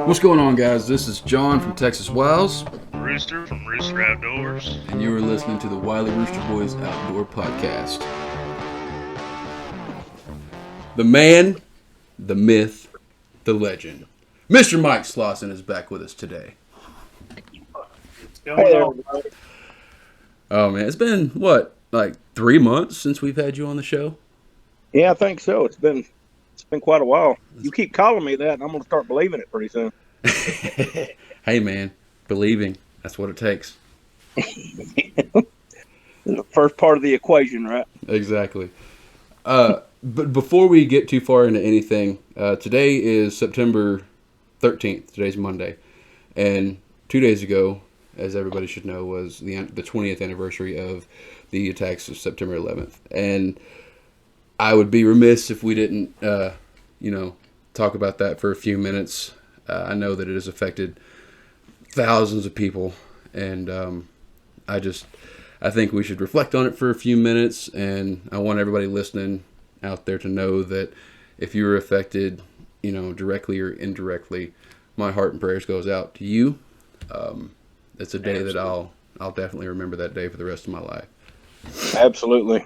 What's going on, guys? This is John from Texas Wiles, Rooster from Rooster Outdoors. and you are listening to the Wiley Rooster Boys Outdoor Podcast. The man, the myth, the legend. Mr. Mike Slawson is back with us today. What's going on? Oh, man, it's been, like 3 months since we've had you on the show? Yeah, I think so. It's been quite a while. You keep calling me that, and I'm going to start believing it pretty soon. Hey, man, believing, that's what it takes. The first part of the equation, right? Exactly. But before we get too far into anything, today is September 13th. Today's Monday. And 2 days ago, as everybody should know, was the 20th anniversary of the attacks of September 11th. And I would be remiss if we didn't, talk about that for a few minutes. I know that it has affected thousands of people, and I think we should reflect on it for a few minutes, and I want everybody listening out there to know that if you were affected, directly or indirectly, my heart and prayers goes out to you. It's a day that I'll definitely remember that day for the rest of my life. Absolutely.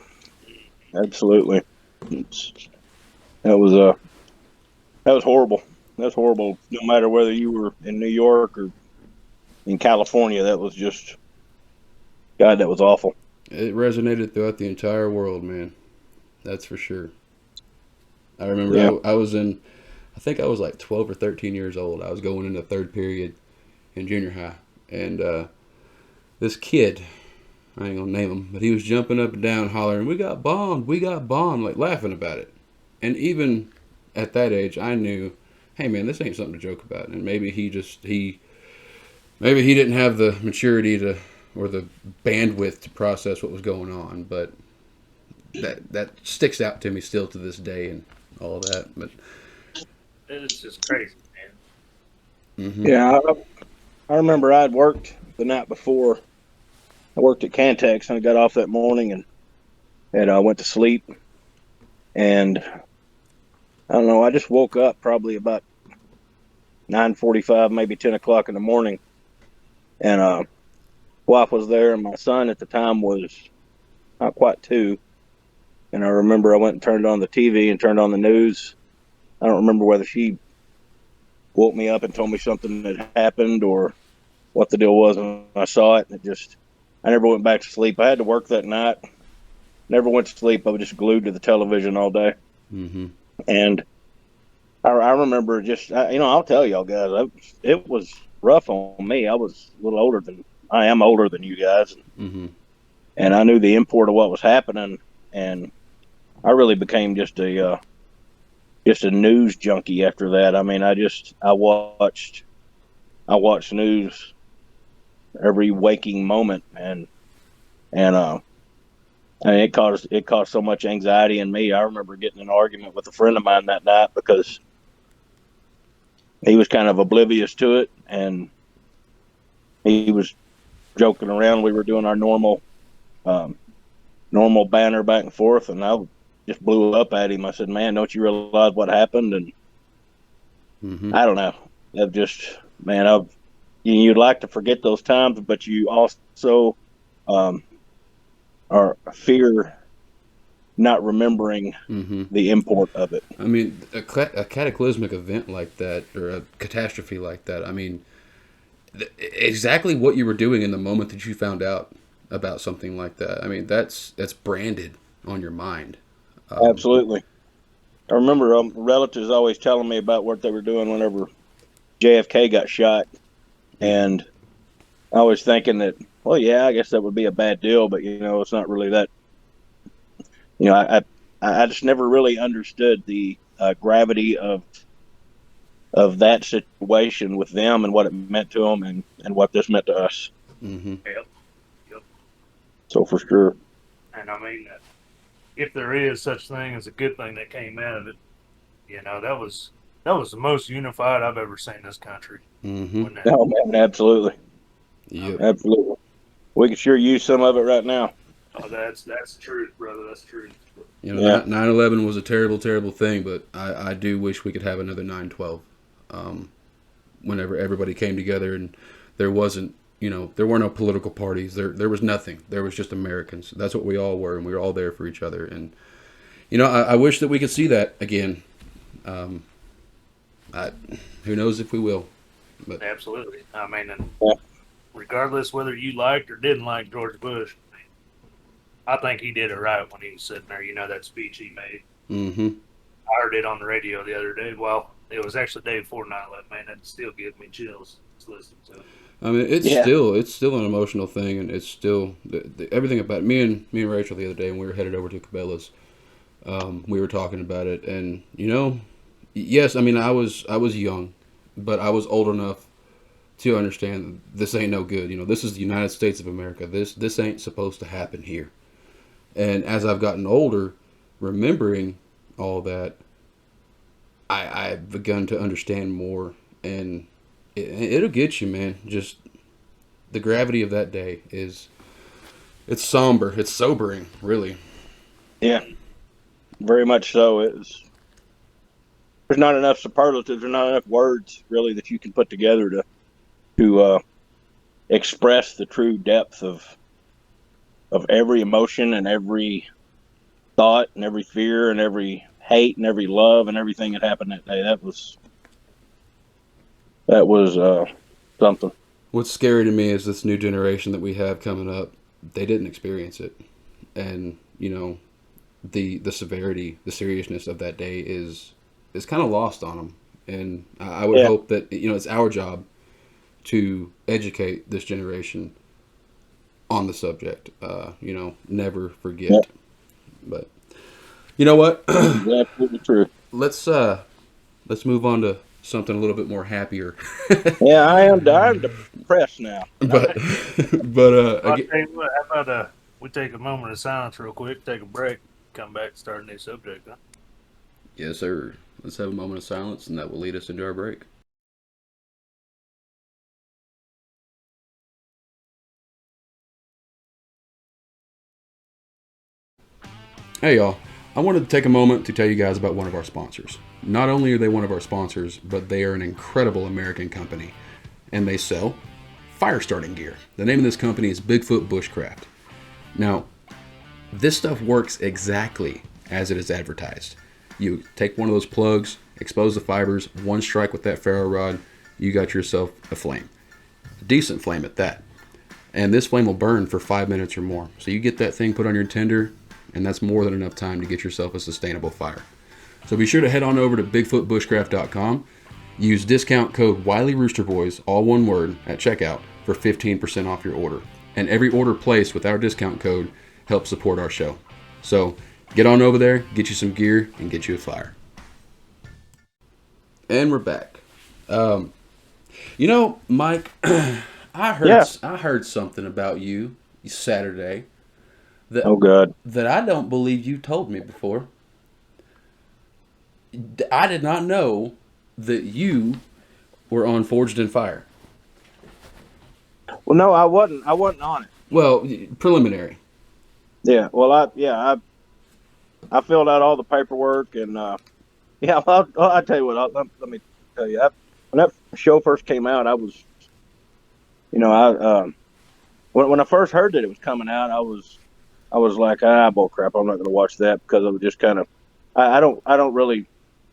That was horrible. That's horrible. No matter whether you were in New York or in California, that was just, God, that was awful. It resonated throughout the entire world, man. That's for sure. I remember I think I was like 12 or 13 years old. I was going into third period in junior high. And this kid, I ain't gonna name him, but he was jumping up and down hollering, we got bombed, like laughing about it. And even at that age, I knew, hey man, this ain't something to joke about. And maybe he didn't have the maturity or the bandwidth to process what was going on, but that sticks out to me still to this day and all of that. But It's just crazy, man. mm-hmm. Yeah, I remember I'd worked the night before. I worked at Cantex, and I got off that morning and I went to sleep. And I don't know, I just woke up probably about 9:45, maybe 10 o'clock in the morning. And wife was there, and my son at the time was not quite 2. And I remember I went and turned on the TV and turned on the news. I don't remember whether she woke me up and told me something had happened or what the deal was when I saw it. I never went back to sleep. I had to work that night. Never went to sleep. I was just glued to the television all day. Mm-hmm. And I remember I'll tell y'all guys, it was rough on me. I was a little older than you guys. Mm-hmm. And I knew the import of what was happening. And I really became just a news junkie after that. I mean, I watched news every waking moment, and I mean, it caused so much anxiety in me. I remember getting in an argument with a friend of mine that night because he was kind of oblivious to it, and he was joking around. We were doing our normal banter back and forth, and I just blew up at him. I said, "Man, don't you realize what happened?" And Mm-hmm. I don't know. You'd like to forget those times, but you also are fear not remembering Mm-hmm. the import of it. I mean, a cataclysmic event like that, or a catastrophe like that, I mean, exactly what you were doing in the moment that you found out about something like that. I mean, that's branded on your mind. Absolutely. I remember relatives always telling me about what they were doing whenever JFK got shot. And I was thinking that, well, yeah, I guess that would be a bad deal, but it's not really that. I just never really understood the gravity of that situation with them and what it meant to them and what this meant to us. Mm-hmm. Yep. So for sure. And I mean, if there is such thing as a good thing that came out of it, that was the most unified I've ever seen this country. Mm-hmm. Oh man, absolutely. Yep. Absolutely. We could sure use some of it right now. Oh, that's truth, brother. That's truth. 9/11 was a terrible, terrible thing, but I do wish we could have another 9/12. whenever everybody came together, and there wasn't, there were no political parties. There was nothing. There was just Americans. That's what we all were, and we were all there for each other. And I wish that we could see that again. Who knows if we will? But Absolutely. I mean, and Yeah. regardless whether you liked or didn't like George Bush, I think he did it right when he was sitting there. That speech he made. mm-hmm. I heard it on the radio the other day. Well, it was actually the day before 9/11. Man, that still gives me chills just listening to it. I mean, it's Yeah. still an emotional thing, and it's still everything about it. Me and Rachel the other day when we were headed over to Cabela's. We were talking about it, and yes, I mean, I was young, but I was old enough to understand that this ain't no good. This is the United States of America. This ain't supposed to happen here. And as I've gotten older, remembering all that, I've begun to understand more, and it'll get you, man. Just the gravity of that day it's somber, it's sobering, really. Yeah, very much so. There's not enough superlatives, there's not enough words really that you can put together to express the true depth of every emotion and every thought and every fear and every hate and every love and everything that happened that day. That was something. What's scary to me is this new generation that we have coming up. They didn't experience it, and the severity, the seriousness of that day is kind of lost on them. And I would hope that it's our job to educate this generation on the subject. Never forget. Yeah. But you know what? That's absolutely true. Let's move on to something a little bit more happier. Yeah, I'm depressed now. but I'll again, tell you what, how about we take a moment of silence real quick, take a break, come back and start a new subject, huh? yes, sir. Let's have a moment of silence, and that will lead us into our break. Hey, y'all. I wanted to take a moment to tell you guys about one of our sponsors. Not only are they one of our sponsors, but they are an incredible American company, and they sell fire starting gear. The name of this company is Bigfoot Bushcraft. Now, this stuff works exactly as it is advertised. You take one of those plugs, expose the fibers, one strike with that ferro rod, you got yourself a flame. A decent flame at that. And this flame will burn for 5 minutes or more. So you get that thing put on your tinder, and that's more than enough time to get yourself a sustainable fire. So be sure to head on over to BigfootBushcraft.com. Use discount code Wiley Rooster Boys, all one word, at checkout for 15% off your order. And every order placed with our discount code helps support our show. So get on over there, get you some gear, and get you a fire. And we're back. Mike, I heard something about you Saturday that I don't believe you told me before. I did not know that you were on Forged in Fire. Well, no, I wasn't on it. Well, preliminary. Yeah. Well, I filled out all the paperwork, and yeah. I'll tell you what. Let me tell you. When that show first came out, I was, when I first heard that it was coming out, I was like, bull crap. I'm not going to watch that because I was just kind of.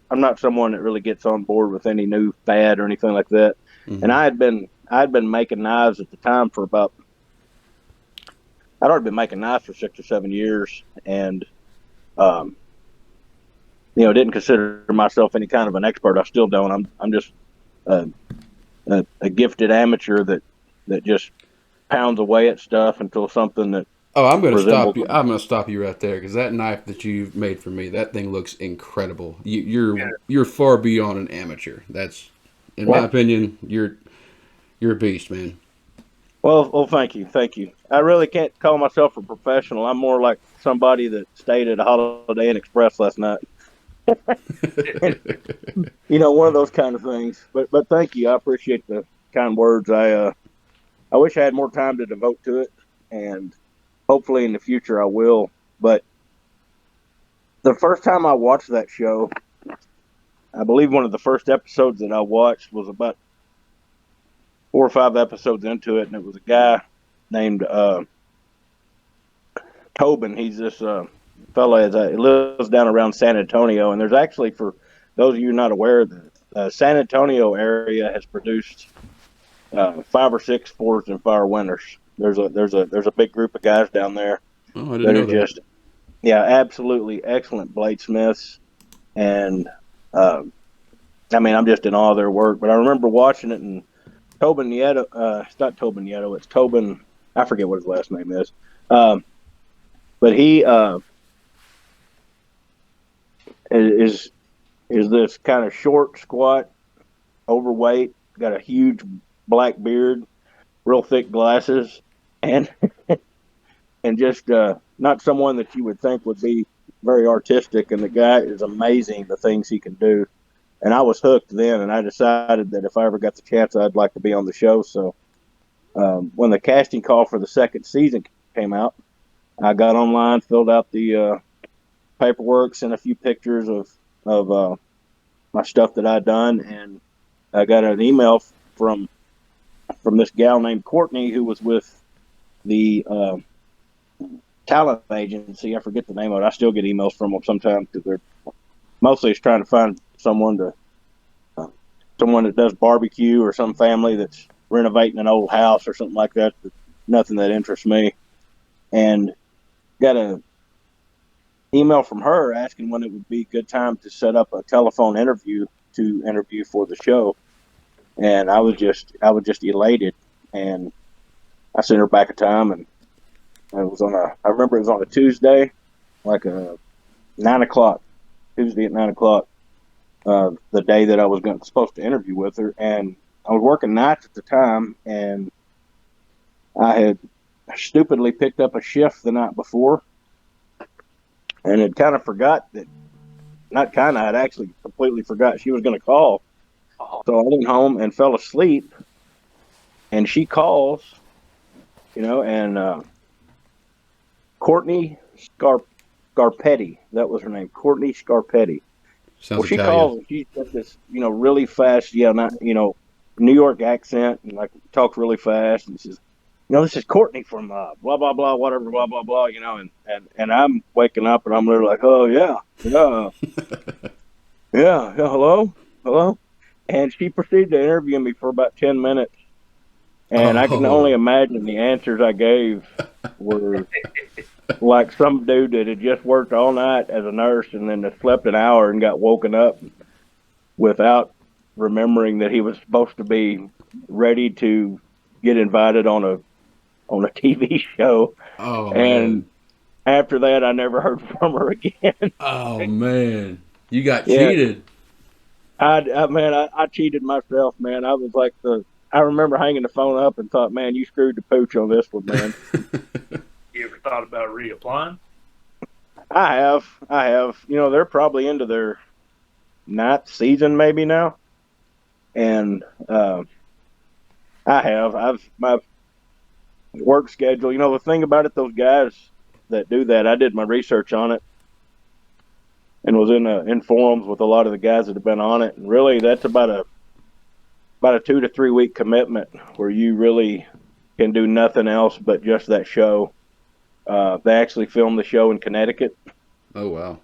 I'm not someone that really gets on board with any new fad or anything like that. Mm-hmm. And I had been making knives at the time for about. I'd already been making knives for 6 or 7 years, and didn't consider myself any kind of an expert. I still don't. I'm just a gifted amateur that just pounds away at stuff until something that. Oh, I'm going to stop you. I'm going to stop you right there because that knife that you've made for me, that thing looks incredible. You're far beyond an amateur. That's, in my opinion, you're a beast, man. Well, thank you. I really can't call myself a professional. I'm more like somebody that stayed at a Holiday Inn Express last night. One of those kind of things. But thank you. I appreciate the kind words. I wish I had more time to devote to it, and hopefully in the future I will. But the first time I watched that show, I believe one of the first episodes that I watched was about 4 or 5 episodes into it, and it was a guy named Tobin. He's this fella he lives down around San Antonio, and there's actually, for those of you not aware, the San Antonio area has produced 5 or 6 Forged in Fire winners. There's a big group of guys down there Oh, I didn't that know are that. just absolutely excellent bladesmiths, and I mean, I'm just in awe of their work. But I remember watching it, and Tobin Yeto, it's not Tobin Yeto, it's Tobin, I forget what his last name is. But he is this kind of short, squat, overweight, got a huge black beard, real thick glasses, and and just not someone that you would think would be very artistic. And the guy is amazing, the things he can do. And I was hooked then, and I decided that if I ever got the chance, I'd like to be on the show. So when the casting call for the second season came out, I got online, filled out the paperwork, sent a few pictures of my stuff that I'd done, and I got an email from this gal named Courtney, who was with the talent agency. I forget the name of it. I still get emails from them sometimes because they're mostly just trying to find someone that does barbecue, or some family that's renovating an old house or something like that. Nothing that interests me. And got an email from her asking when it would be a good time to set up a telephone interview for the show. And I was just elated, and I sent her back a time, and I remember it was on a Tuesday, like a 9 o'clock, Tuesday at 9 o'clock, the day that I was supposed to interview with her. And I was working nights at the time, and I had stupidly picked up a shift the night before, and had kind of forgot that, not kind of, I'd actually completely forgot she was going to call. So I went home and fell asleep, and she calls, and Courtney Scarpetti, that was her name, Courtney Scarpetti. Sounds Well, she Italian. calls, and she's got this, really fast, New York accent, and like talks really fast, and says, this is Courtney from blah blah blah, whatever, blah blah blah, and I'm waking up, and I'm literally like, oh yeah, hello, and she proceeded to interview me for about 10 minutes, and I can only imagine the answers I gave were like some dude that had just worked all night as a nurse and then slept an hour and got woken up without remembering that he was supposed to be ready to get invited on a TV show. Oh, and man. After that, I never heard from her again. Oh, man. You got Yeah. cheated. I cheated myself, man. I was like I remember hanging the phone up and thought, man, you screwed the pooch on this one, man. You ever thought about reapplying? I have. They're probably into their 9th season maybe now. And my work schedule, the thing about it, those guys that do that, I did my research on it and was in forums with a lot of the guys that have been on it. And really, that's about a 2 to 3 week commitment where you really can do nothing else but just that show. They actually filmed the show in Connecticut. Oh, wow.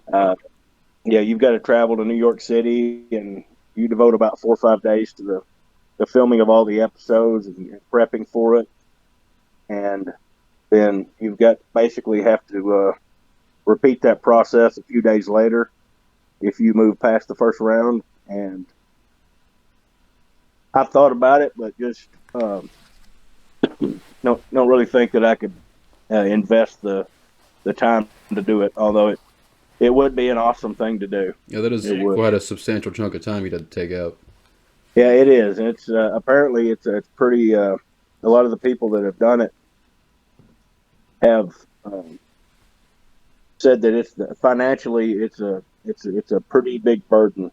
Yeah, you've got to travel to New York City, and you devote about 4 or 5 days to the filming of all the episodes and prepping for it. And then you've got basically have to repeat that process a few days later if you move past the first round. And I've thought about it, but just don't really think that I could invest the time to do it, although it would be an awesome thing to do. Yeah, that is quite a substantial chunk of time you'd have to take out. Yeah, it is. And it's apparently it's pretty. A lot of the people that have done it have said that it's financially it's a pretty big burden,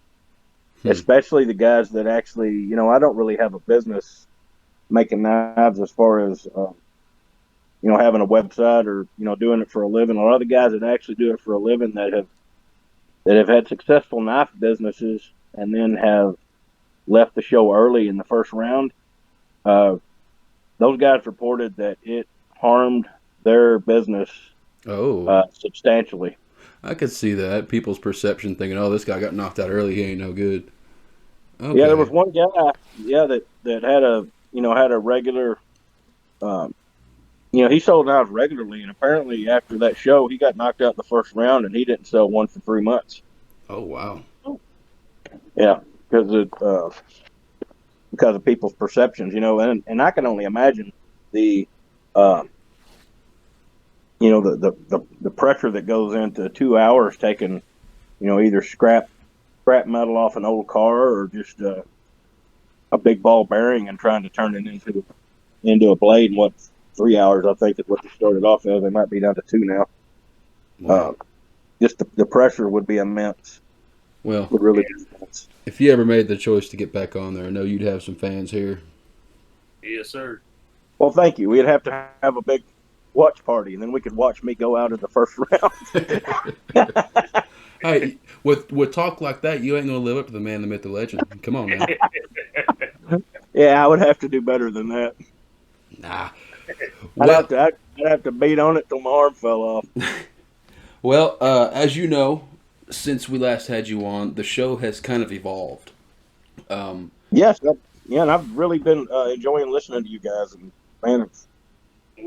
especially the guys that actually, I don't really have a business making knives as far as having a website or doing it for a living. A lot of the guys that actually do it for a living that have had successful knife businesses and then have left the show early in the first round those guys reported that it harmed their business Oh, substantially. I could see that. People's perception thinking, oh, this guy got knocked out early. He ain't no good. Yeah, there was Okay. one guy, that had a regular, um, he sold out regularly, and apparently after that show, he got knocked out in the first round, and he didn't sell one for 3 months. Oh, wow. Yeah, because of people's perceptions, and I can only imagine the, uh, the pressure that goes into 2 hours taking, either scrap metal off an old car or just a big ball bearing and trying to turn it into a blade in 3 hours, I think, is what they started off as. They might be down to 2 now. Wow. Just the pressure would be immense. Well, Would really be immense. if you ever made the choice to get back on there, I know you'd have some fans here. Yes, sir. Well, thank you. We'd have to have a big watch party, and then we could watch me go out in the first round. Hey, with talk like that, you ain't gonna live up to the man, the myth, the legend. Come on now. Yeah, I would have to do better than that. Nah. I'd have to beat on it till my arm fell off. Well, as you know, since we last had you on, the show has kind of evolved. Yes, and I've really been enjoying listening to you guys, and man,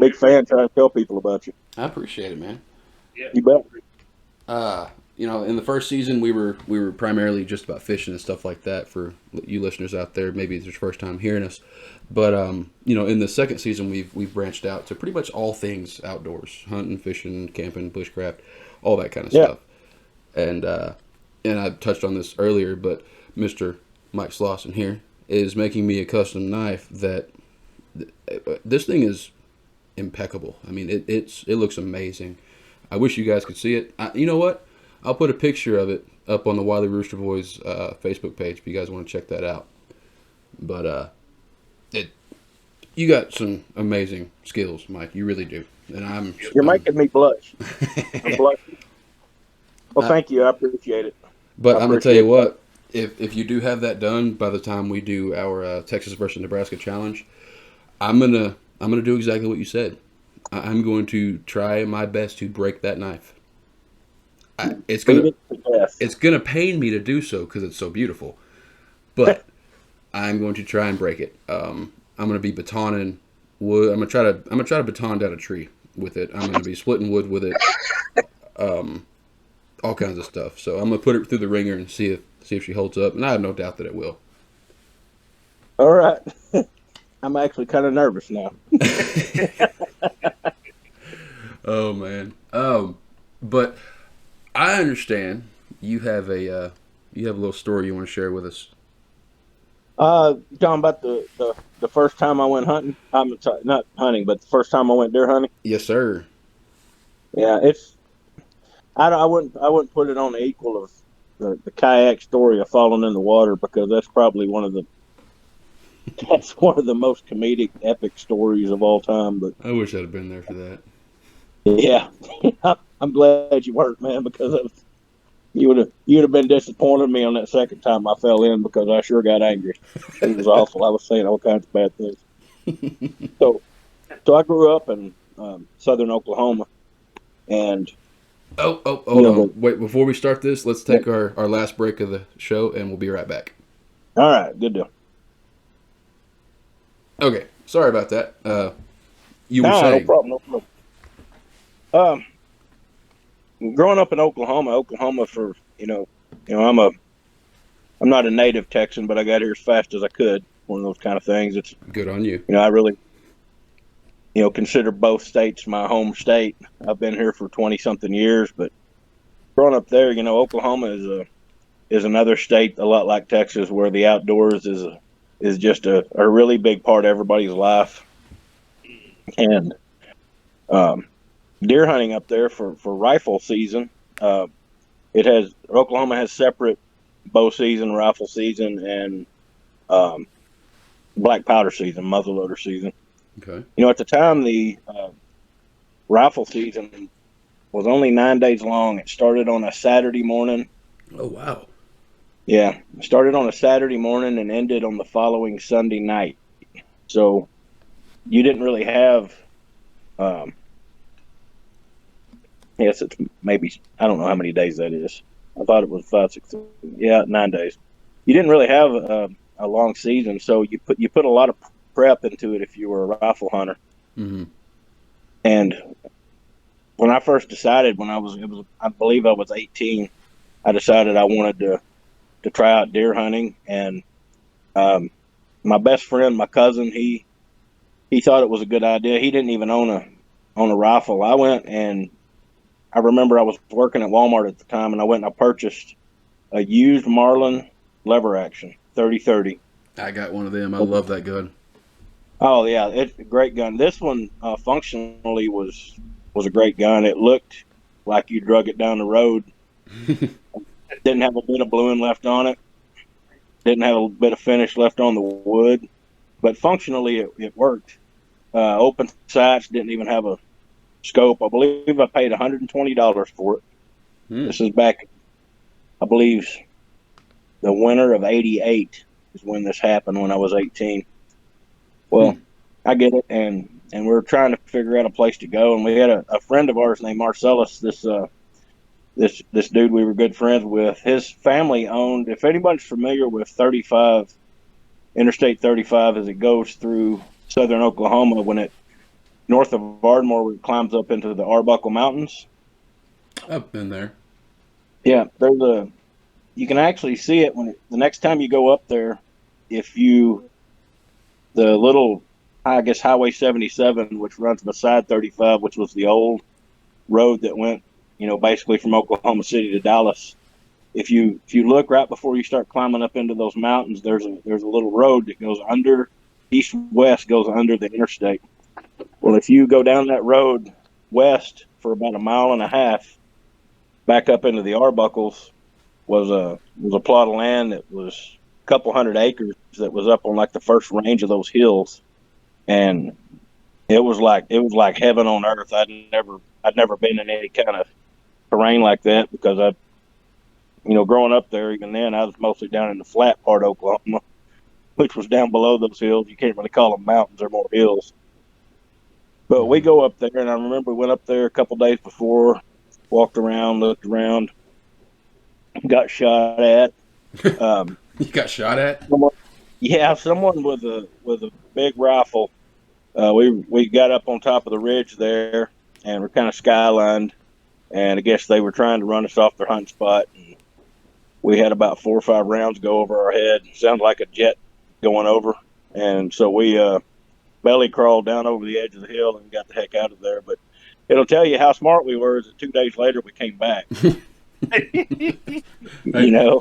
big fan trying to tell people about you. I appreciate it, man. Yeah. You bet. In the first season, we were primarily just about fishing and stuff like that. For you listeners out there, maybe it's your first time hearing us, but in the second season, we've branched out to pretty much all things outdoors: hunting, fishing, camping, bushcraft, all that kind of stuff. And I touched on this earlier, but Mr. Mike Slawson here is making me a custom knife that this thing is impeccable. I mean, it looks amazing. I wish you guys could see it. You know what? I'll put a picture of it up on the Wiley Rooster Boys Facebook page if you guys want to check that out. But you got some amazing skills, Mike. You really do. And You're making me blush. I'm blushing. Well, thank you. I appreciate it. But I'm gonna tell you what. If you do have that done by the time we do our Texas versus Nebraska challenge, I'm gonna do exactly what you said. I'm going to try my best to break that knife. It's gonna pain me to do so because it's so beautiful, but I'm going to try and break it. I'm gonna be batoning wood. I'm gonna try to baton down a tree with it. I'm gonna be splitting wood with it. All kinds of stuff. So I'm gonna put it through the ringer and see if she holds up, and I have no doubt that it will. All right. I'm actually kind of nervous now. Oh man. But I understand you have a little story you want to share with us. Talking about the first time I went hunting. I'm sorry, not hunting, but the first time I went deer hunting. Yes, sir. Yeah, I wouldn't put it on the equal of the kayak story of falling in the water, because that's probably one of the most comedic, epic stories of all time. But I wish I'd have been there for that. yeah, I'm glad you weren't, man, because you'd have been disappointed in me on that second time I fell in, because I sure got angry. It was awful. I was saying all kinds of bad things. So I grew up in southern Oklahoma, and hold on. Wait, before we start this, let's take our last break of the show, and we'll be right back. All right, good deal. Okay, sorry about that. You were saying? No problem. Growing up in Oklahoma for I'm not a native Texan, but I got here as fast as I could. One of those kind of things. It's Good on you. I really consider both states my home state. I've been here for 20 something years, but growing up there, Oklahoma is another state a lot like Texas, where the outdoors is just a really big part of everybody's life. And deer hunting up there for rifle season, Oklahoma has separate bow season, rifle season, and black powder season, muzzleloader season. Okay. At the time, the rifle season was only 9 days long. It started on a Saturday morning. Oh, wow. Yeah, it started on a Saturday morning and ended on the following Sunday night. So you didn't really have. Yes, it's maybe, I don't know how many days that is. I thought it was 5, 6, yeah, 9 days. You didn't really have a long season, so you put a lot of prep into it if you were a rifle hunter. Mm-hmm. And when I first decided, I believe I was 18, I decided I wanted to try out deer hunting. And my best friend, my cousin, he thought it was a good idea. He didn't even own a rifle. I went, and I remember I was working at Walmart at the time, and I went and I purchased a used Marlin lever action 30-30. I got one of them. I love that gun. Oh yeah, it's a great gun. This one functionally was a great gun. It looked like you drug it down the road. Didn't have a bit of bluing left on it. Didn't have a bit of finish left on the wood, but functionally it worked. Open sights, didn't even have a scope. I believe I paid $120 for it. This is back, I believe, the winter of '88 is when this happened, when I was 18. Well, I get it, and we were trying to figure out a place to go, and we had a friend of ours named Marcellus, this dude we were good friends with. His family owned, if anybody's familiar with Interstate 35 as it goes through southern Oklahoma, when it north of Ardmore, where it climbs up into the Arbuckle Mountains. I've been there. Yeah, you can actually see it the next time you go up there. The little, I guess, Highway 77, which runs beside 35, which was the old road that went, basically from Oklahoma City to Dallas. If you look right before you start climbing up into those mountains, there's a little road that goes under, east-west, goes under the interstate. Well, if you go down that road west for about a mile and a half, back up into the Arbuckles was a plot of land that was a couple hundred acres that was up on like the first range of those hills, and it was like heaven on earth. I'd never been in any kind of terrain like that, because growing up there, even then, I was mostly down in the flat part of Oklahoma, which was down below those hills. You can't really call them mountains; they're more hills. But we go up there, and I remember we went up there a couple days before, walked around, looked around, got shot at. You got shot at? Someone with a big rifle. We got up on top of the ridge there, and we're kind of skylined, and I guess they were trying to run us off their hunting spot. And we had about 4 or 5 rounds go over our head. Sounded like a jet going over, and so we belly crawled down over the edge of the hill and got the heck out of there. But it'll tell you how smart we were is that 2 days later we came back.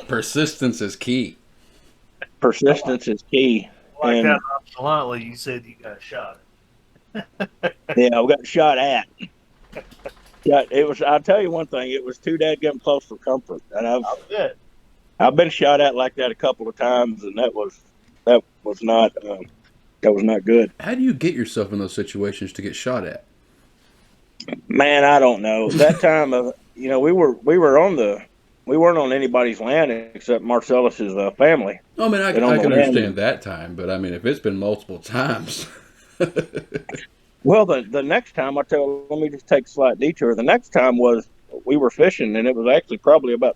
Persistence is key. Persistence is key. Like that nonchalantly, you said you got shot. Yeah, we got shot at. Yeah, it was. I'll tell you one thing. It was too dadgum close for comfort, and I've been shot at like that a couple of times, and that was not good. How do you get yourself in those situations to get shot at? Man, I don't know. That time, we weren't on anybody's land except Marcellus's family. I mean, I can understand that time, but I mean, if it's been multiple times. Well, the next time, let me just take a slight detour. The next time was we were fishing, and it was actually probably about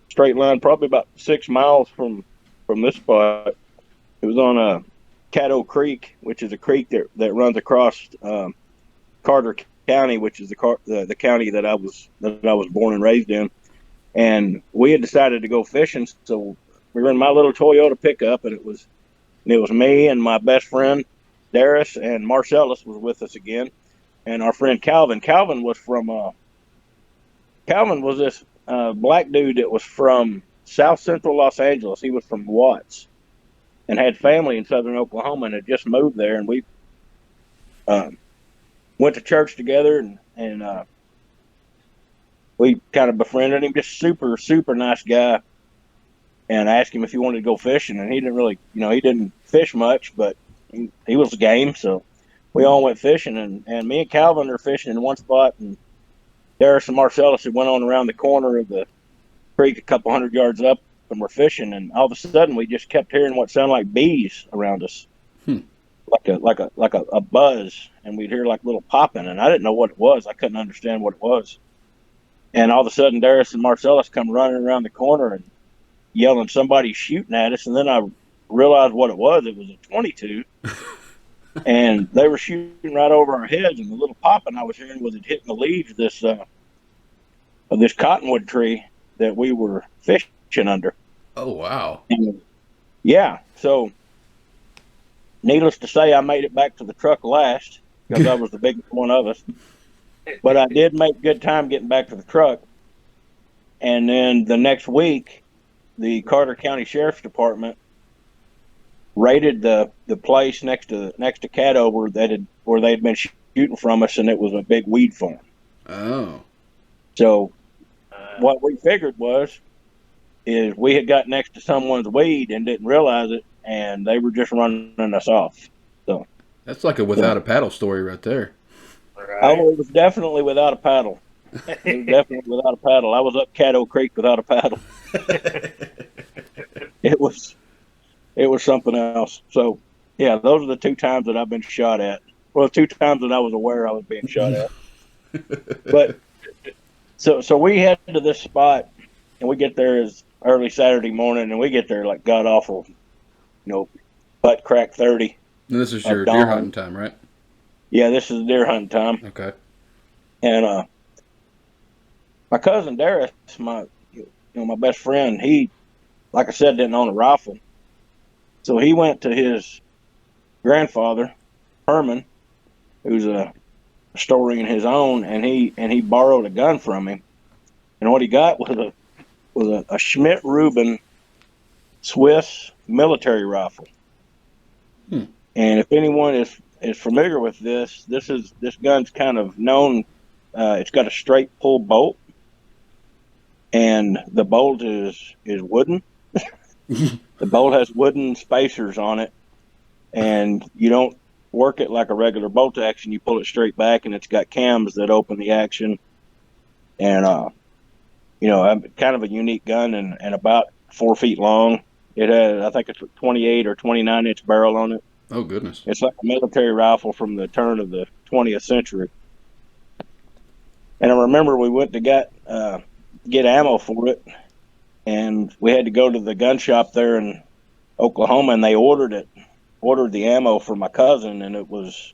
straight line, probably about 6 miles from this spot. It was on Caddo Creek, which is a creek that runs across Carter County, which is the county that I was born and raised in. And we had decided to go fishing, so we were in my little Toyota pickup, and it was me and my best friend Darius, and Marcellus was with us again, and our friend Calvin. Calvin was this black dude that was from South Central Los Angeles. He was from Watts and had family in Southern Oklahoma and had just moved there. And we went to church together, and we kind of befriended him. Just super, super nice guy. And I asked him if he wanted to go fishing, and he didn't really, he didn't fish much, but he was game. So we all went fishing, and me and Calvin are fishing in one spot, and Darius and Marcellus had went on around the corner of the creek a couple hundred yards up, and we're fishing, and all of a sudden we just kept hearing what sounded like bees around us. a buzz, and we'd hear like little popping, and I didn't know what it was. I couldn't understand what it was. And all of a sudden, Darius and Marcellus come running around the corner and yelling, "Somebody's shooting at us!" And then I realized what it was. It was a 22, and they were shooting right over our heads. And the little popping I was hearing was it hitting the leaves of this cottonwood tree that we were fishing under. Oh, wow. And, yeah, so needless to say, I made it back to the truck last because I was the biggest one of us. But I did make good time getting back to the truck. And then the next week, the Carter County Sheriff's Department raided the place next to Cadover where they'd been shooting from us, and it was a big weed farm. Oh. So what we figured is we had got next to someone's weed and didn't realize it, and they were just running us off. So that's like a without a paddle story right there. Right. Oh, it was definitely without a paddle. It was definitely without a paddle. I was up Caddo Creek without a paddle. It was something else. So, yeah, those are the 2 times that I've been shot at. Well, 2 times that I was aware I was being shot at. But so we head to this spot, and we get there as early Saturday morning, and we get there like god awful, butt crack 30. And this is your deer hunting time, right? Yeah, this is deer hunting time. Okay. And my cousin Darius, my best friend, he, like I said, didn't own a rifle. So he went to his grandfather, Herman, who's storing his own, and he borrowed a gun from him. And what he got was a Schmidt-Rubin Swiss military rifle. And if anyone is familiar with this gun's kind of known. It's got a straight pull bolt, and the bolt is wooden. The bolt has wooden spacers on it, and you don't work it like a regular bolt action. You pull it straight back, and it's got cams that open the action. And kind of a unique gun, and about 4 feet long. It had, I think, it's a 28 or 29-inch barrel on it. Oh, goodness. It's like a military rifle from the turn of the 20th century. And I remember we went to get ammo for it, and we had to go to the gun shop there in Oklahoma, and they ordered the ammo for my cousin, and it was,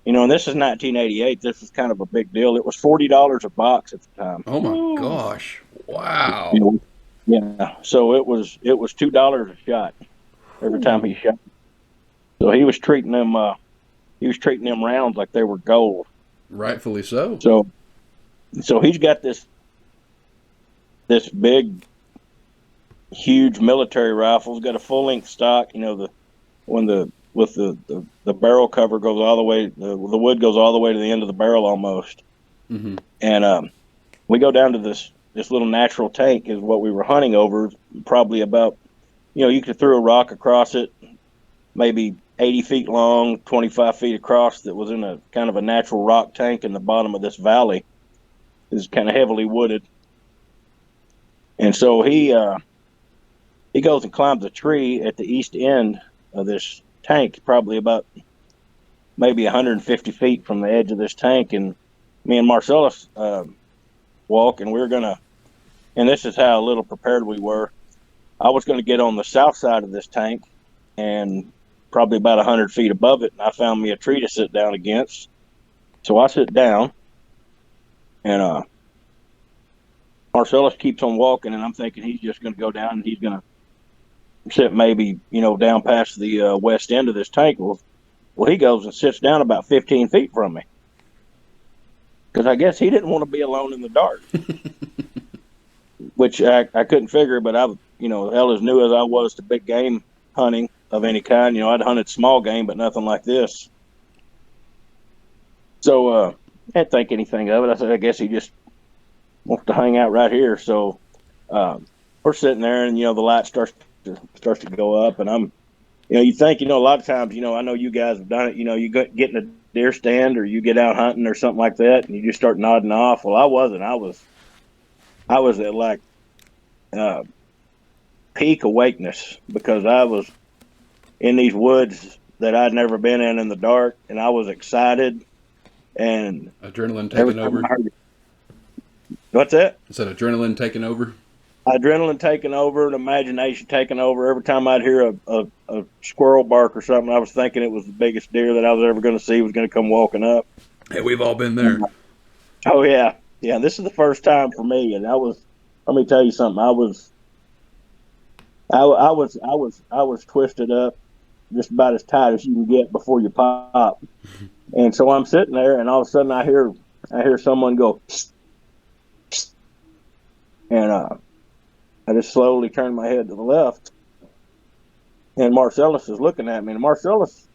and this is 1988. This is kind of a big deal. It was $40 a box at the time. Oh my gosh! Wow. Yeah. So it was $2 a shot every time he shot. So he was treating them rounds like they were gold. Rightfully so. So he's got this big, huge military rifle. He's got a full length stock. The barrel cover goes all the way. The wood goes all the way to the end of the barrel almost. Mm-hmm. And we go down to this little natural tank is what we were hunting over. Probably about, you could throw a rock across it, maybe 80 feet long, 25 feet across, that was in a kind of a natural rock tank in the bottom of this valley. It's kind of heavily wooded. And so he goes and climbs a tree at the east end of this tank, probably about maybe 150 feet from the edge of this tank. And me and Marcellus walk, and and this is how little prepared we were. I was going to get on the south side of this tank, and probably about 100 feet above it, and I found me a tree to sit down against. So I sit down, and Marcellus keeps on walking, and I'm thinking he's just going to go down and he's going to sit maybe, down past the west end of this tank. Well, he goes and sits down about 15 feet from me, because I guess he didn't want to be alone in the dark, which I couldn't figure, but hell, as new as I was to big game hunting of any kind, I'd hunted small game, but nothing like this. So I didn't think anything of it. I said, I guess he just wants to hang out right here. So we're sitting there, and the light starts to go up, and I'm, you think, a lot of times, I know you guys have done it. You get in a deer stand, or you get out hunting or something like that, and you just start nodding off. Well, I wasn't. I was at like peak awakeness, because I was in these woods that I'd never been in the dark, and I was excited. And Adrenaline every taking time over. I heard it, what's that? Is that adrenaline taking over? Adrenaline taking over, and imagination taking over. Every time I'd hear a squirrel bark or something, I was thinking it was the biggest deer that I was ever going to see was going to come walking up. Hey, we've all been there. Oh yeah, yeah. This is the first time for me, and I was. Let me tell you something. I was twisted up just about as tight as you can get before you pop. And so I'm sitting there, and all of a sudden I hear someone go, psst, psst, and I just slowly turned my head to the left, and Marcellus is looking at me. And Marcellus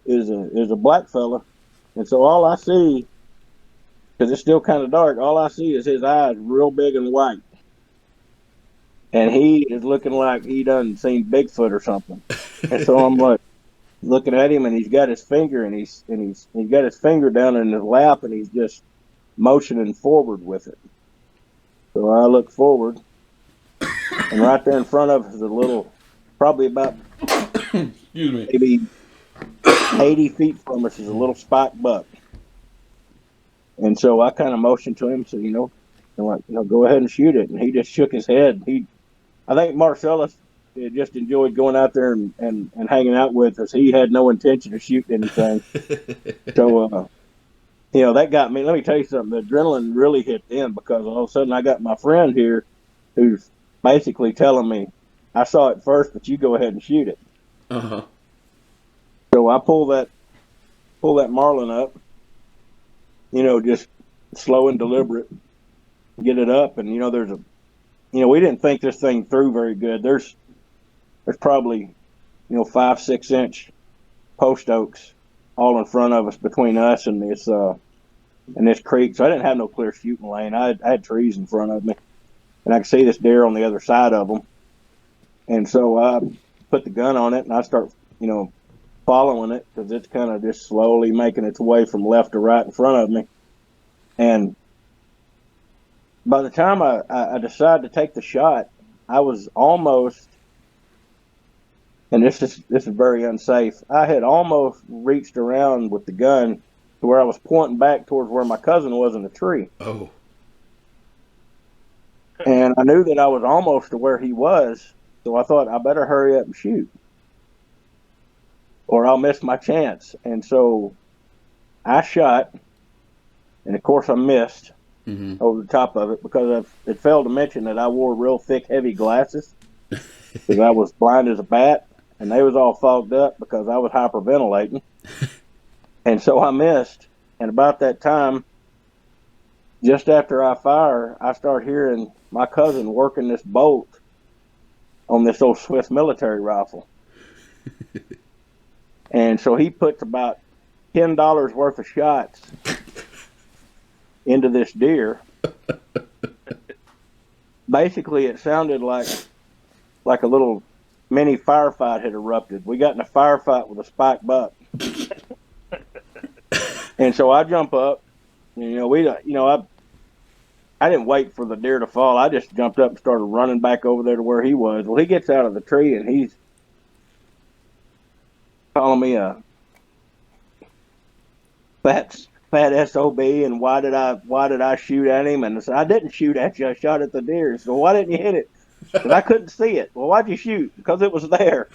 is a black fella, and so all I see, because it's still kind of dark, all I see is his eyes real big and white, and he is looking like he done seen Bigfoot or something. And so I'm like looking at him, and he's got his finger, and he's got his finger down in his lap, and he's just motioning forward with it. So I look forward, and right there in front of us is a little, probably about Excuse me. maybe 80 feet from us is a little spiked buck. And so I kind of motioned to him, said, go ahead and shoot it. And he just shook his head. I think Marcellus just enjoyed going out there and hanging out with us. He had no intention of shooting anything. So, that got me. Let me tell you something. The adrenaline really hit in, because all of a sudden I got my friend here who's basically telling me, I saw it first, but you go ahead and shoot it. Uh-huh. So I pull that marlin up, just slow and deliberate, get it up. And, we didn't think this thing through very good. There's probably, 5-6 inch post oaks all in front of us, between us and this creek. So I didn't have no clear shooting lane. I had trees in front of me, and I could see this deer on the other side of them. And so I put the gun on it, and I start, following it, because it's kind of just slowly making its way from left to right in front of me. And by the time I decided to take the shot, I was almost, and this is very unsafe, I had almost reached around with the gun to where I was pointing back towards where my cousin was in the tree. Oh. And I knew that I was almost to where he was, so I thought I better hurry up and shoot, or I'll miss my chance. And so I shot, and of course I missed over the top of it, because it failed to mention that I wore real thick, heavy glasses, because I was blind as a bat, and they was all fogged up because I was hyperventilating. And so I missed. And about that time, just after I fire, I start hearing my cousin working this bolt on this old Swiss military rifle. And so he puts about $10 worth of shots into this deer. Basically, it sounded like a little mini firefight had erupted. We got in a firefight with a spiked buck. And so I jump up, and, I didn't wait for the deer to fall. I just jumped up and started running back over there to where he was. Well, he gets out of the tree, and he's calling me a fat SOB, and why did I shoot at him? And I said, I didn't shoot at you. I shot at the deer. So why didn't you hit it? Because I couldn't see it. Well, why'd you shoot? Because it was there.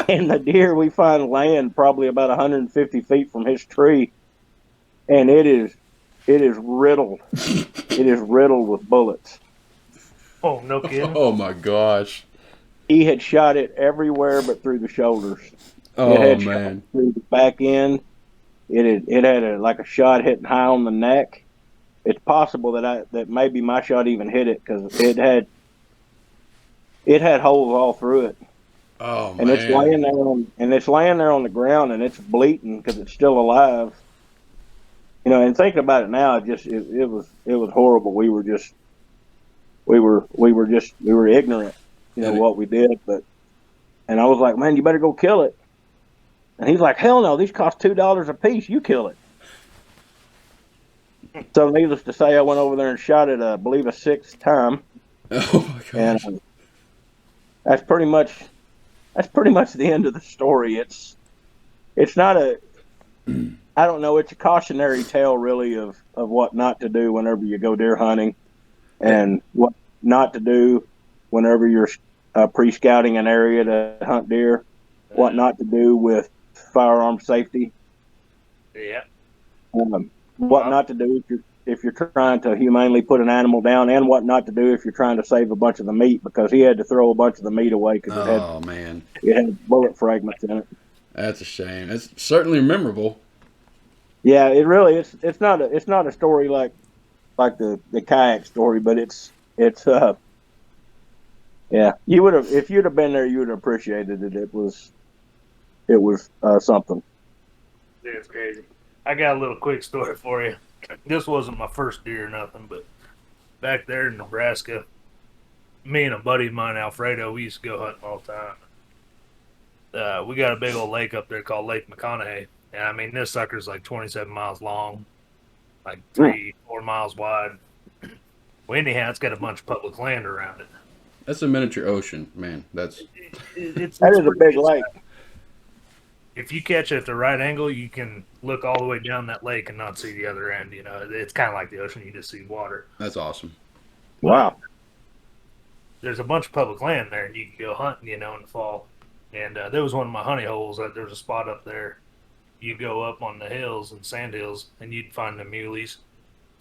And the deer we find laying probably about 150 feet from his tree, and it is riddled. It is riddled with bullets. Oh, no kidding. Oh my gosh. He had shot it everywhere but through the shoulders. Oh, it had man. Shot through the back end. It had a shot hitting high on the neck. It's possible that maybe my shot even hit it, because it had holes all through it. Oh, man. And it's laying there on the ground, and it's bleeding because it's still alive. And thinking about it now, it was horrible. We were ignorant, what we did. And I was like, man, you better go kill it. And he's like, hell no, these cost $2 a piece. You kill it. So needless to say, I went over there and shot it, I believe, a 6th time. Oh my gosh. And that's pretty much that's pretty much the end of the story. It's not a, I don't know, it's a cautionary tale really of what not to do whenever you go deer hunting, and what not to do whenever you're pre-scouting an area to hunt deer, what not to do with firearm safety. Yeah. What not to do if you're trying to humanely put an animal down, and what not to do if you're trying to save a bunch of the meat, because he had to throw a bunch of the meat away because it had bullet fragments in it. That's a shame. It's certainly memorable. Yeah, it really is. It's not a story like the kayak story, but it's yeah. You would have, if you'd have been there, you would have appreciated it. It was something. Yeah, it's crazy. I got a little quick story for you. This wasn't my first deer or nothing, but back there in Nebraska, me and a buddy of mine, Alfredo, we used to go hunting all the time. We got a big old lake up there called Lake McConaughey. And I mean, this sucker's like 27 miles long, like 3-4 miles wide. Well, anyhow, it's got a bunch of public land around it. That's a miniature ocean, man. That is a big lake. If you catch it at the right angle, you can look all the way down that lake and not see the other end. You know, it's kind of like the ocean. You just see water. That's awesome. Wow. There's a bunch of public land there, and you can go hunting, you know, in the fall. And there was one of my honey holes. There was a spot up there. You go up on the hills and sand hills, and you'd find the muleys.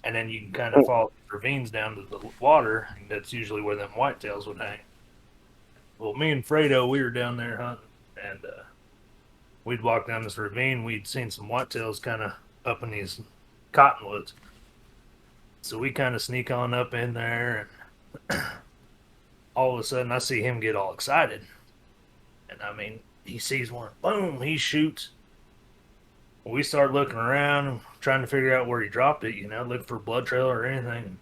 And then you can kind of follow the ravines down to the water, and that's usually where them whitetails would hang. Well, me and Fredo, we were down there hunting, and we'd walk down this ravine. We'd seen some whitetails kind of up in these cottonwoods. So we kind of sneak on up in there, and all of a sudden I see him get all excited. And I mean, he sees one, boom, he shoots. We start looking around, trying to figure out where he dropped it, you know, look for a blood trail or anything.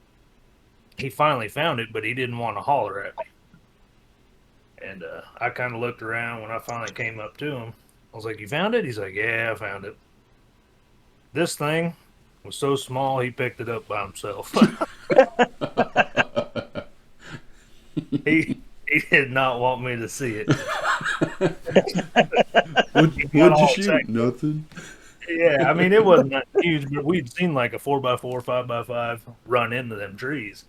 He finally found it, but he didn't want to holler at me. And I kind of looked around when I finally came up to him. I was like, "You found it?" He's like, "Yeah, I found it." This thing was so small, he picked it up by himself. He did not want me to see it. What'd you shoot? Nothing. Yeah, I mean, it wasn't that huge, but we'd seen like a 4x4, 5x5 run into them trees,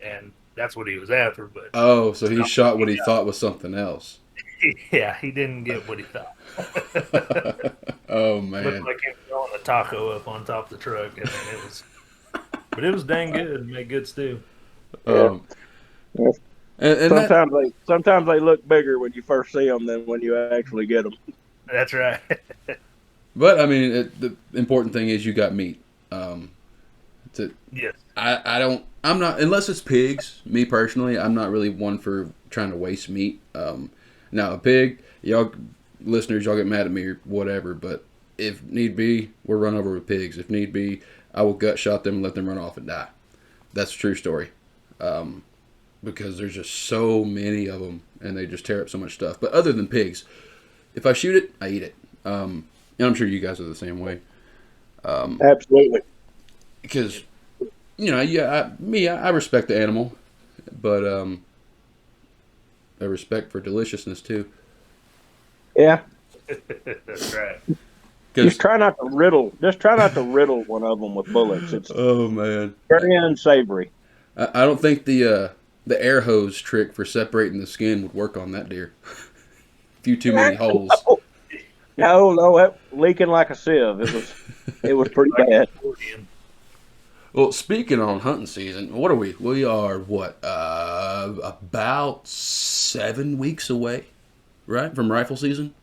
and that's what he was after. But so he shot what he thought was something else. Yeah, he didn't get what he thought. Oh man! Looked like him throwing a taco up on top of the truck. I mean, it was dang good. It made good stew. And sometimes they look bigger when you first see them than when you actually get them. That's right. But I mean, the important thing is you got meat. Yes. I'm not, unless it's pigs. Me personally, I'm not really one for trying to waste meat. Now a pig, y'all listeners, y'all get mad at me or whatever, but if need be, we'll run over with pigs. If need be, I will gut shot them and let them run off and die. That's a true story. Because there's just so many of them, and they just tear up so much stuff. But other than pigs, if I shoot it, I eat it. And I'm sure you guys are the same way. Absolutely. Because, you know, I respect the animal, but a respect for deliciousness too. Yeah. That's right. Just try not to riddle one of them with bullets. It's oh man, very unsavory. I don't think the air hose trick for separating the skin would work on that deer. A few too many holes. No, that leaking like a sieve. It was pretty bad. Well, speaking on hunting season, what are we? We are about 7 weeks away, right, from rifle season.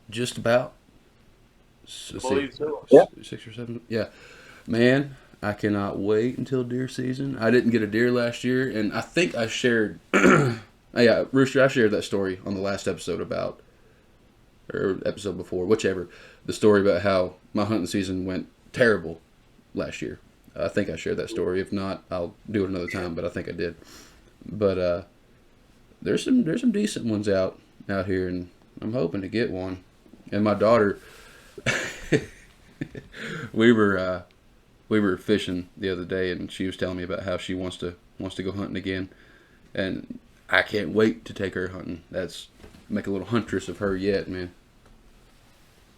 Just about. Believe so. Yeah. 6 or 7. Yeah, man, I cannot wait until deer season. I didn't get a deer last year, and I think I shared. Yeah, Rooster, I shared that story on the last episode or episode before, whichever, the story about how my hunting season went terrible last year. I think I shared that story. If not, I'll do it another time, but I think I did. But there's some decent ones out here, and I'm hoping to get one. And my daughter, we were fishing the other day, and she was telling me about how she wants to go hunting again, and I can't wait to take her hunting. That's make a little huntress of her yet, man.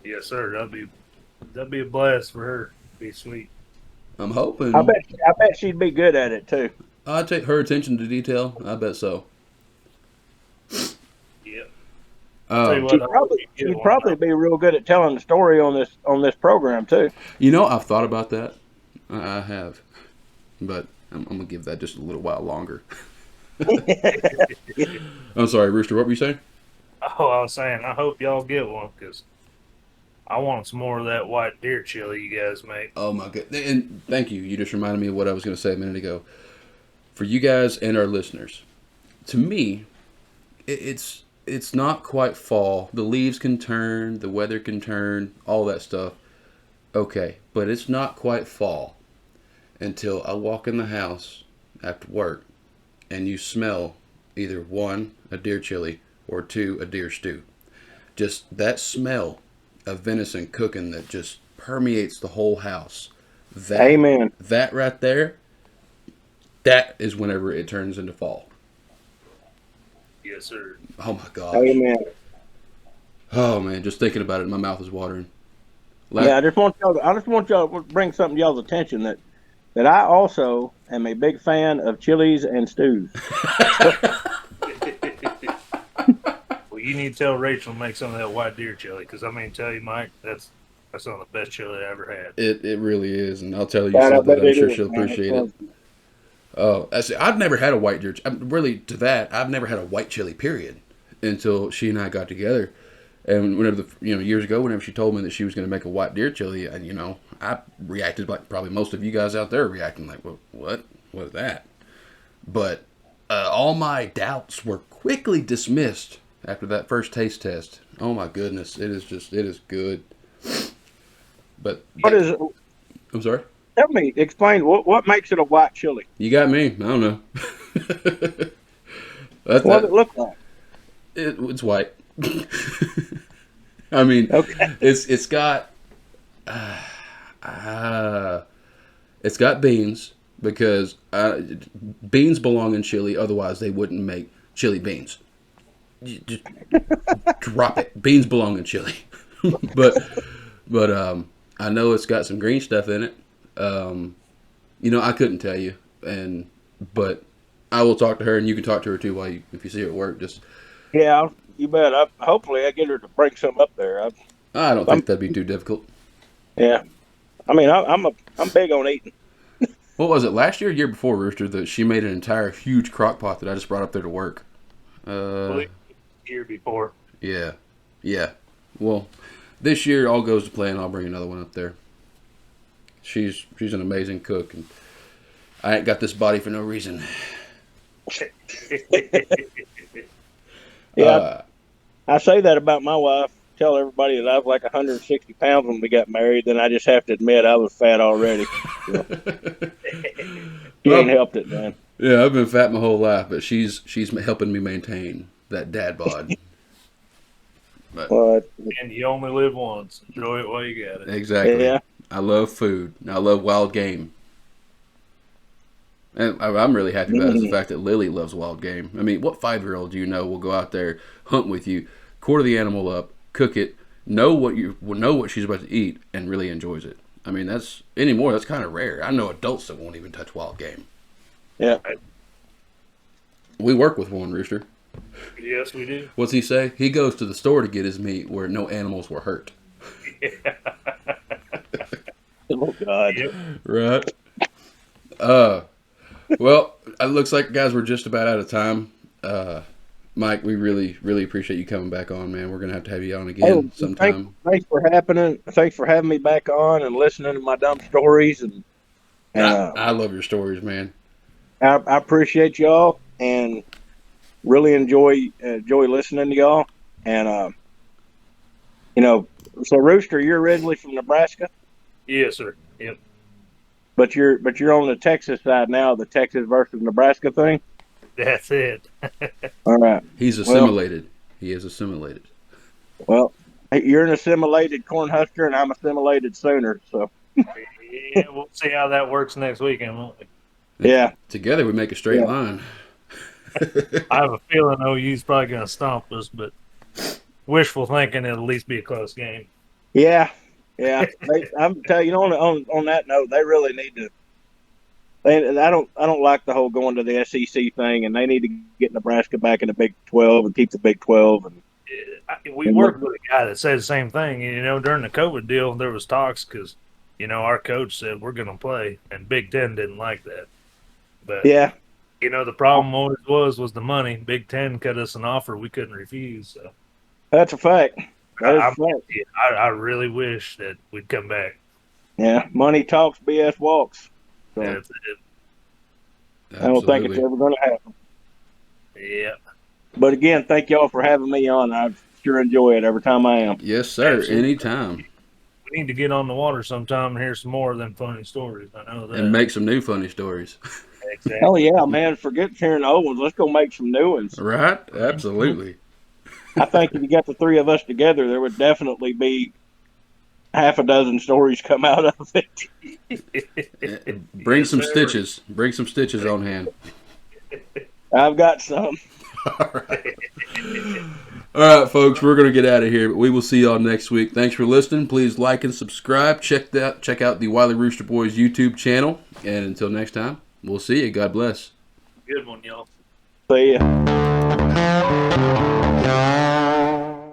Yes, sir. That'd be a blast for her. Be sweet. I'm hoping. I bet she'd be good at it too. I'd take her attention to detail. I bet so. Yep. She'd probably be real good at telling the story on this program too. You know, I've thought about that. I have, but I'm gonna give that just a little while longer. I'm sorry, Rooster. What were you saying? Oh, I was saying, I hope y'all get one because I want some more of that white deer chili you guys make. Oh my god! And thank you. You just reminded me of what I was going to say a minute ago. For you guys and our listeners, to me, it's not quite fall. The leaves can turn, the weather can turn, all that stuff. Okay, but it's not quite fall until I walk in the house after work and you smell either one, a deer chili, or two, a deer stew. Just that smell of venison cooking that just permeates the whole house. Amen. That right there, that is whenever it turns into fall. Yes, sir. Oh my gosh. Amen. Oh man, just thinking about it, my mouth is watering. Yeah, I just want y'all to bring something to y'all's attention that I also am a big fan of chilies and stews. Well, you need to tell Rachel to make some of that white deer chili because tell you, Mike, that's some of the best chili I ever had. It really is, and I'll tell you something. I'm sure she'll appreciate it. Oh, I've never had a white deer. Really, to that, I've never had a white chili. Period. Until she and I got together, and whenever years ago, whenever she told me that she was going to make a white deer chili, I reacted like probably most of you guys out there are reacting like, well, what is that? But all my doubts were quickly dismissed after that first taste test. Oh my goodness, it is good. But what is it? I'm sorry. Explain what makes it a white chili. You got me. I don't know. What does it look like? It's white. I mean, okay. It's got beans because beans belong in chili. Otherwise, they wouldn't make chili beans. Just drop it. Beans belong in chili. but I know it's got some green stuff in it. I couldn't tell you, but I will talk to her, and you can talk to her too if you see her at work. Yeah, you bet. Hopefully, I get her to bring some up there. I don't think that'd be too difficult. Yeah, I'm big on eating. What was it last year, or year before, Rooster? That she made an entire huge crock pot that I just brought up there to work. Year before. Yeah. Well, this year all goes to plan. I'll bring another one up there. She's an amazing cook, and I ain't got this body for no reason. Yeah, I say that about my wife. Tell everybody that I was like 160 pounds when we got married. Then I just have to admit I was fat already. She ain't helped it, man. Yeah, I've been fat my whole life, but she's helping me maintain that dad bod. And you only live once. Enjoy it while you got it. Exactly. Yeah. I love food. I love wild game. And I'm really happy about the fact that Lily loves wild game. I mean, what 5-year-old do you know will go out there, hunt with you, quarter the animal up, cook it, know what she's about to eat, and really enjoys it? I mean, that's kind of rare. I know adults that won't even touch wild game. Yeah. We work with one, Rooster. Yes, we do. What's he say? He goes to the store to get his meat where no animals were hurt. Yeah. Oh, God. Yep. Right. Well, it looks like, guys, we're just about out of time. Mike, we really, really appreciate you coming back on, man. We're going to have you on again sometime. Thanks for having me back on and listening to my dumb stories. And I love your stories, man. I appreciate y'all and really enjoy listening to y'all. And, so Rooster, you're originally from Nebraska? Yes, sir. Yep. But you're on the Texas side now, the Texas versus Nebraska thing? That's it. All right. He's assimilated. He is assimilated. Well, you're an assimilated Cornhusker, and I'm assimilated Sooner. So. Yeah, we'll see how that works next weekend, won't we? Yeah. Together we make a straight line. I have a feeling OU's probably going to stomp us, but wishful thinking it'll at least be a close game. Yeah. I'm telling you, on that note, they really need to. I don't like the whole going to the SEC thing, and they need to get Nebraska back in the Big 12 and keep the Big 12. And we worked with a guy that said the same thing. During the COVID deal, there was talks because, our coach said we're going to play, and Big Ten didn't like that. But yeah, the problem always was the money. Big Ten cut us an offer we couldn't refuse. So that's a fact. That is a fact. I really wish that we'd come back. Yeah, money talks, BS walks. So. That's it. I don't think it's ever going to happen. Yeah. But again, thank y'all for having me on. I sure enjoy it every time I am. Yes, sir. Absolutely. Anytime. We need to get on the water sometime and hear some more than funny stories. I know that. And make some new funny stories. Exactly. Hell yeah, man. Forget hearing the old ones. Let's go make some new ones. Right? Absolutely. I think if you got the three of us together, there would definitely be half a dozen stories come out of it. Bring some stitches. Bring some stitches on hand. I've got some. All right, folks, we're going to get out of here, but we will see y'all next week. Thanks for listening. Please like and subscribe. Check out the Wiley Rooster Boys YouTube channel. And until next time, we'll see you. God bless. Good one, y'all. See ya.